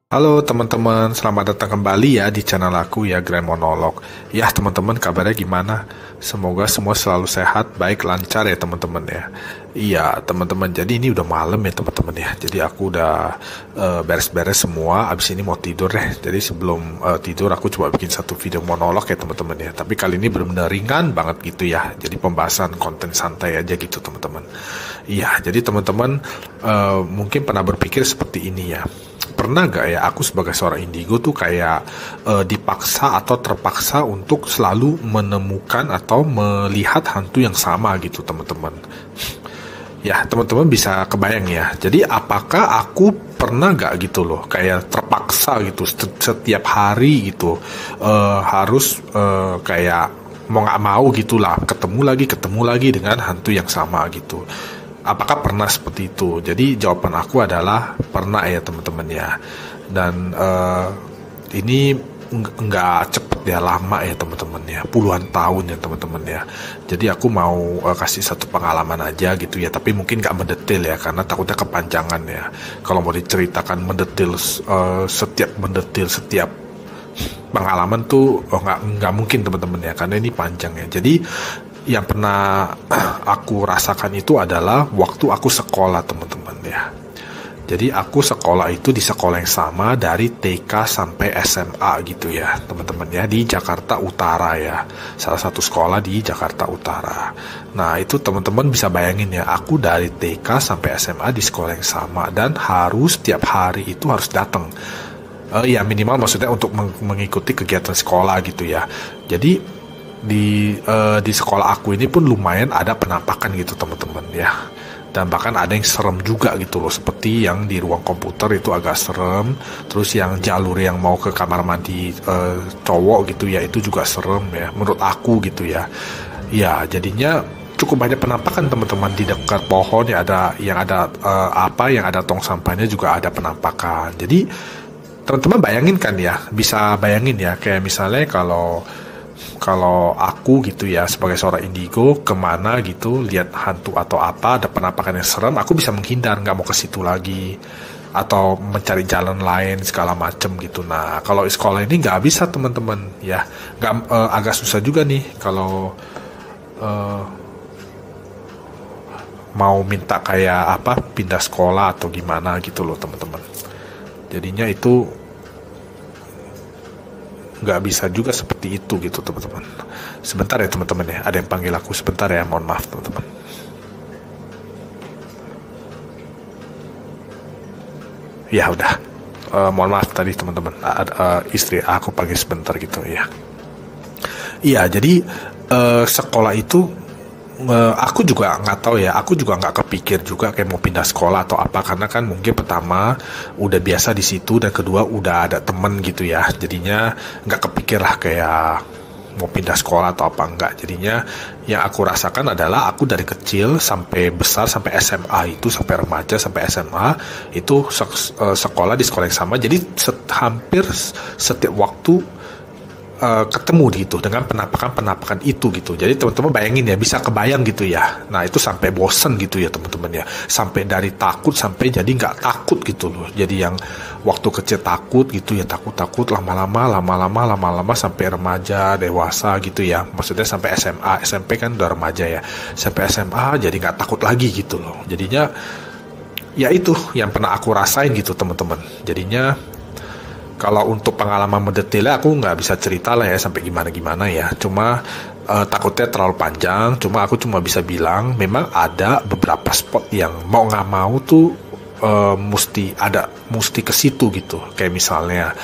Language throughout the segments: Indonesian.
Halo teman-teman, selamat datang kembali ya di channel aku ya Grand Monolog. Ya teman-teman, kabarnya gimana? Semoga semua selalu sehat, baik, lancar ya teman-teman ya. Iya teman-teman, jadi ini udah malam ya teman-teman ya. Jadi aku udah beres-beres semua, abis ini mau tidur deh. Jadi sebelum tidur aku coba bikin satu video monolog ya teman-teman ya. Tapi kali ini benar-benar ringan banget gitu ya. Jadi pembahasan konten santai aja gitu teman-teman. Iya, jadi teman-teman mungkin pernah berpikir seperti ini ya. Pernah gak ya aku sebagai seorang indigo tuh kayak dipaksa atau terpaksa untuk selalu menemukan atau melihat hantu yang sama gitu teman-teman. Ya teman-teman bisa kebayang ya. Jadi apakah aku pernah gak gitu loh kayak terpaksa gitu setiap hari gitu harus kayak mau nggak mau gitulah ketemu lagi dengan hantu yang sama gitu. Apakah pernah seperti itu? Jadi jawaban aku adalah pernah ya teman-teman ya. Dan ini nggak cepet ya, lama ya teman-teman ya, puluhan tahun ya teman-teman ya. Jadi aku mau kasih satu pengalaman aja gitu ya, tapi mungkin nggak mendetail ya karena takutnya kepanjangan ya. Kalau mau diceritakan mendetail setiap pengalaman tuh nggak mungkin teman-teman ya, karena ini panjang ya. Jadi yang pernah aku rasakan itu adalah waktu aku sekolah teman-teman ya. Jadi aku sekolah itu di sekolah yang sama dari TK sampai SMA gitu ya teman-teman ya, di Jakarta Utara ya. Salah satu sekolah di Jakarta Utara. Nah itu teman-teman bisa bayangin ya, aku dari TK sampai SMA di sekolah yang sama dan harus tiap hari itu harus datang. Ya minimal maksudnya untuk mengikuti kegiatan sekolah gitu ya. Jadi di sekolah aku ini pun lumayan ada penampakan gitu teman-teman ya, dan bahkan ada yang serem juga gitu loh, seperti yang di ruang komputer itu agak serem, terus yang jalur yang mau ke kamar mandi cowok gitu ya itu juga serem ya menurut aku gitu ya. Ya jadinya cukup banyak penampakan teman-teman, di dekat pohon ya ada yang ada yang ada tong sampahnya juga ada penampakan. Jadi teman-teman bayangin kan ya, bisa bayangin ya kayak misalnya kalau aku gitu ya sebagai seorang indigo kemana gitu lihat hantu atau apa ada penampakan yang serem, aku bisa menghindar, nggak mau ke situ lagi atau mencari jalan lain segala macem gitu. Nah kalau di sekolah ini nggak bisa teman-teman ya, nggak agak susah juga nih kalau mau minta kayak apa pindah sekolah atau gimana gitu loh teman-teman. Jadinya itu nggak bisa juga seperti itu gitu teman-teman. Sebentar ya teman-teman ya, ada yang panggil aku sebentar ya, mohon maaf teman-teman. Ya udah. Mohon maaf tadi teman-teman, istri aku panggil sebentar gitu ya. Iya jadi sekolah itu aku juga nggak tahu ya, aku juga nggak kepikir juga kayak mau pindah sekolah atau apa, karena kan mungkin pertama udah biasa di situ dan kedua udah ada temen gitu ya, jadinya nggak kepikir lah kayak mau pindah sekolah atau apa enggak. Jadinya yang aku rasakan adalah aku dari kecil sampai besar sampai SMA itu, sampai remaja sampai SMA itu sekolah di sekolah yang sama, jadi hampir setiap waktu ketemu gitu dengan penampakan itu gitu. Jadi teman-teman bayangin ya, bisa kebayang gitu ya. Nah itu sampai bosen gitu ya teman-teman ya, sampai dari takut sampai jadi nggak takut gitu loh. Jadi yang waktu kecil takut gitu ya, takut lama-lama sampai remaja dewasa gitu ya, maksudnya sampai SMA SMP kan udah remaja ya, sampai SMA jadi nggak takut lagi gitu loh. Jadinya ya itu yang pernah aku rasain gitu teman-teman. Jadinya kalau untuk pengalaman mendetailnya aku nggak bisa cerita lah ya sampai gimana ya. Cuma takutnya terlalu panjang. Cuma aku cuma bisa bilang memang ada beberapa spot yang mau nggak mau tuh mesti ke situ gitu. Kayak misalnya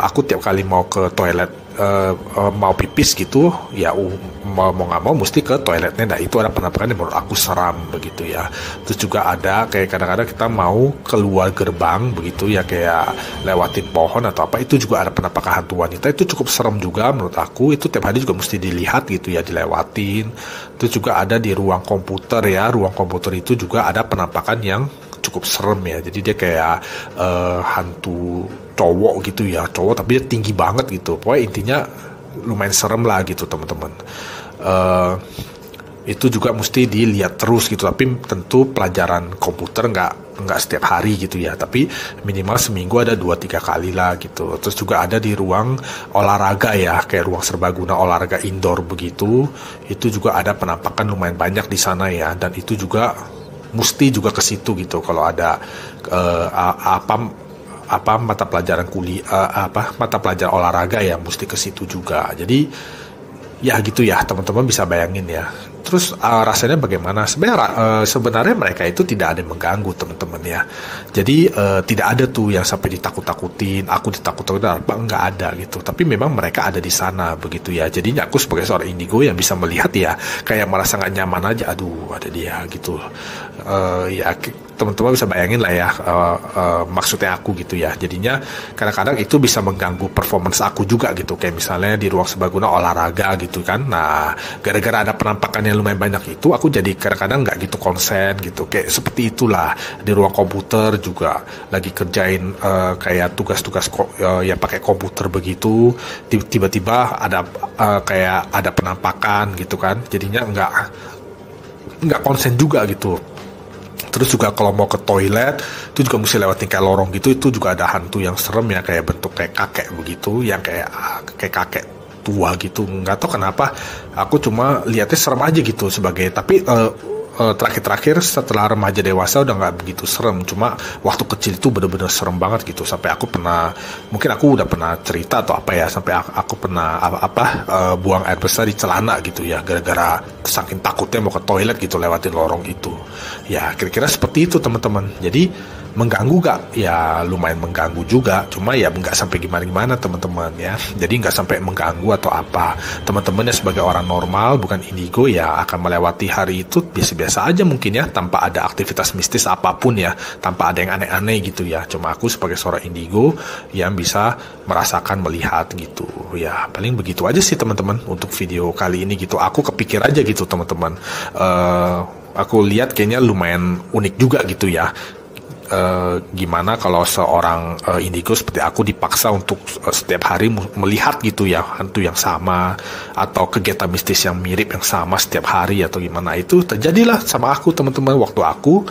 aku tiap kali mau ke toilet mau pipis gitu ya, mau nggak mau mesti ke toiletnya. Nah itu ada penampakan yang menurut aku seram begitu ya. Terus juga ada kayak kadang-kadang kita mau keluar gerbang begitu ya, kayak lewatin pohon atau apa, itu juga ada penampakan hantu wanita, itu cukup serem juga menurut aku. Itu tiap hari juga mesti dilihat gitu ya, dilewatin. Terus juga ada di ruang komputer ya, ruang komputer itu juga ada penampakan yang cukup serem ya. Jadi dia kayak hantu cowok gitu ya, cowok tapi dia tinggi banget gitu. Pokoknya intinya lumayan serem lah gitu teman-teman. itu juga mesti dilihat terus gitu. Tapi tentu pelajaran komputer nggak setiap hari gitu ya, tapi minimal seminggu ada 2-3 kali lah gitu. Terus juga ada di ruang olahraga ya, kayak ruang serbaguna olahraga indoor begitu, itu juga ada penampakan lumayan banyak di sana ya, dan itu juga mesti juga ke situ gitu kalau ada apa mata pelajaran mata pelajaran olahraga ya, mesti ke situ juga. Jadi ya gitu ya, teman-teman bisa bayangin ya. Terus rasanya bagaimana? Sebenarnya mereka itu tidak ada yang mengganggu, teman-teman ya. Jadi tidak ada tuh yang sampai ditakut-takutin, aku ditakut-takutin apa, nggak ada gitu. Tapi memang mereka ada di sana begitu ya. Jadinya aku sebagai seorang indigo yang bisa melihat ya, kayak merasa nggak nyaman aja. Aduh, ada dia gitu. Ya teman-teman bisa bayangin lah ya, maksudnya aku gitu ya. Jadinya kadang-kadang itu bisa mengganggu performance aku juga gitu, kayak misalnya di ruang serbaguna olahraga gitu kan. Nah, gara-gara ada penampakan yang lumayan banyak itu, aku jadi kadang-kadang nggak gitu konsen gitu, kayak seperti itulah. Di ruang komputer juga lagi kerjain kayak tugas-tugas yang pakai komputer begitu, tiba-tiba ada kayak ada penampakan gitu kan, jadinya nggak konsen juga gitu. Terus juga kalau mau ke toilet itu juga mesti lewatin kayak lorong gitu, itu juga ada hantu yang serem ya, kayak bentuk kayak kakek begitu, yang kayak kakek tua gitu. Nggak tahu kenapa aku cuma lihatnya serem aja gitu sebagai, tapi terakhir-terakhir setelah remaja dewasa udah nggak begitu serem, cuma waktu kecil itu bener-bener serem banget gitu. Sampai aku mungkin aku udah pernah cerita atau apa ya, sampai aku pernah buang air besar di celana gitu ya, gara-gara saking takutnya mau ke toilet gitu lewatin lorong itu ya. Kira-kira seperti itu teman-teman. Jadi mengganggu gak? Ya lumayan mengganggu juga, cuma ya nggak sampai gimana-gimana teman-teman ya. Jadi nggak sampai mengganggu atau apa. Teman-teman ya sebagai orang normal bukan indigo ya akan melewati hari itu biasa-biasa aja mungkin ya, tanpa ada aktivitas mistis apapun ya, tanpa ada yang aneh-aneh gitu ya. Cuma aku sebagai seorang indigo yang bisa merasakan, melihat gitu ya. Paling begitu aja sih teman-teman untuk video kali ini gitu. Aku kepikir aja gitu teman-teman. Aku lihat kayaknya lumayan unik juga gitu ya. Gimana kalau seorang indigo seperti aku dipaksa untuk setiap hari melihat gitu ya hantu yang sama atau kegiatan mistis yang mirip yang sama setiap hari atau gimana. Itu terjadilah sama aku teman-teman waktu aku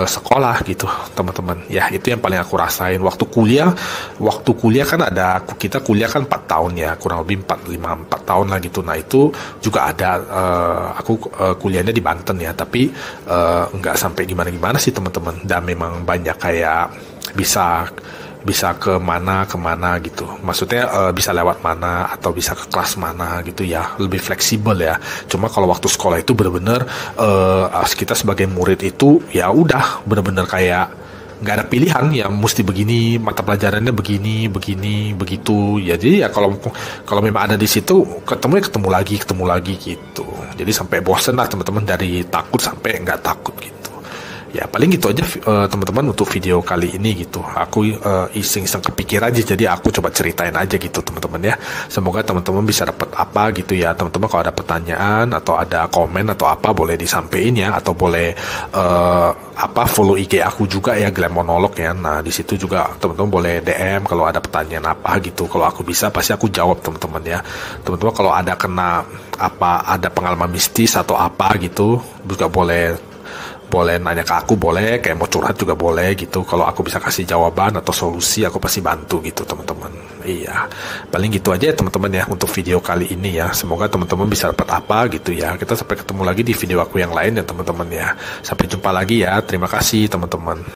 sekolah gitu teman-teman ya. Itu yang paling aku rasain waktu kuliah kan kita kuliah kan 4 tahun ya, kurang lebih 4 tahun lah gitu. Nah itu juga ada aku kuliahnya di Banten ya, tapi nggak sampai gimana-gimana sih teman-teman, dan memang banyak kayak bisa kemana gitu, maksudnya bisa lewat mana atau bisa ke kelas mana gitu ya, lebih fleksibel ya. Cuma kalau waktu sekolah itu bener-bener kita sebagai murid itu ya udah bener-bener kayak nggak ada pilihan ya, mesti begini, mata pelajarannya begini begitu ya. Jadi ya kalau memang ada di situ ketemu lagi gitu. Jadi sampai bosen lah teman-teman, dari takut sampai nggak takut gitu. Ya paling gitu aja teman-teman untuk video kali ini gitu. Aku iseng-iseng kepikiran aja, jadi aku coba ceritain aja gitu teman-teman ya. Semoga teman-teman bisa dapat apa gitu ya. Teman-teman kalau ada pertanyaan atau ada komen atau apa boleh disampaikan ya, atau boleh follow IG aku juga ya, Glam Monolog ya. Nah di situ juga teman-teman boleh DM kalau ada pertanyaan apa gitu. Kalau aku bisa pasti aku jawab teman-teman ya. Teman-teman kalau ada ada pengalaman mistis atau apa gitu juga boleh nanya ke aku, boleh kayak mau curhat juga boleh gitu. Kalau aku bisa kasih jawaban atau solusi, aku pasti bantu gitu teman-teman. Iya, paling gitu aja ya teman-teman ya untuk video kali ini ya. Semoga teman-teman bisa dapat apa gitu ya. Kita sampai ketemu lagi di video aku yang lain ya teman-teman ya. Sampai jumpa lagi ya. Terima kasih teman-teman.